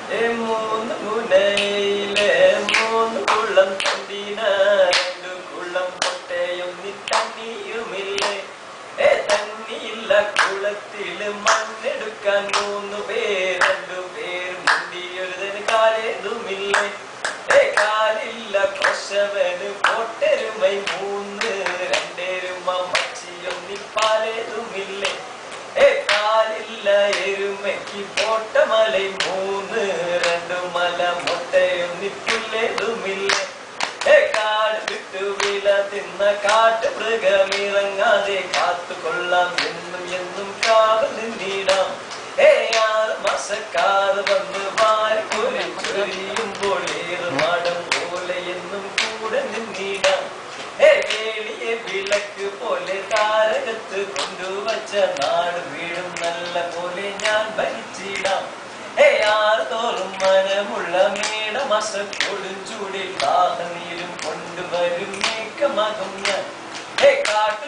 മൂന്ന് മുനയിലെ മൂന്ന് കുളം തണ്ടിന രണ്ടു കുളം പൊട്ടയൊന്നി തണ്ണിയുമില്ലേ തണ്ണിയില്ല കുളത്തില് മണ്ണെടുക്കാൻ മൂന്നു പേർ രണ്ടുപേർ മുണ്ടിയൊരുതന് കാലേതുമില്ലേ കാലില്ല കൊശവന് പൊട്ടെരുമൈ മൂന്ന് രണ്ടെരുമ മച്ചിയൊന്നി പാലേതുമില്ലേ കാലില്ല എരുമയ്ക്ക് പോട്ടമലൈ മൂന്ന് രണ്ടു മല മൊട്ടയൊന്നി പുല്ലേതുമില്ലേ കാട് വിട്ടു വില തിന്ന കാട്ടു മൃഗമിറങ്ങാതെ കാത്തുകൊള്ളാം എന്നും എന്നും കാവൽ നിന്നിടാം 6 മാസക്കാർ വന്ന് വാരി ചൊരിയുമ്പോൾ ഏറുമാടം പോലെ എന്നും കൂടെ നിന്നിടാം കേളിയെ വിളക്ക് പോലെ താരകത്ത് കൊണ്ടുവച്ച നാട് വീടും നല്ല പോലെ ഞാൻ ഭരിച്ചിടാം 6 തോറും മനമുള്ള മേടമാസം കൊടുംചൂടിൽ ദാഹനീരും കൊണ്ടുവരും മേഘമാകും ഞാൻ കാട്ടു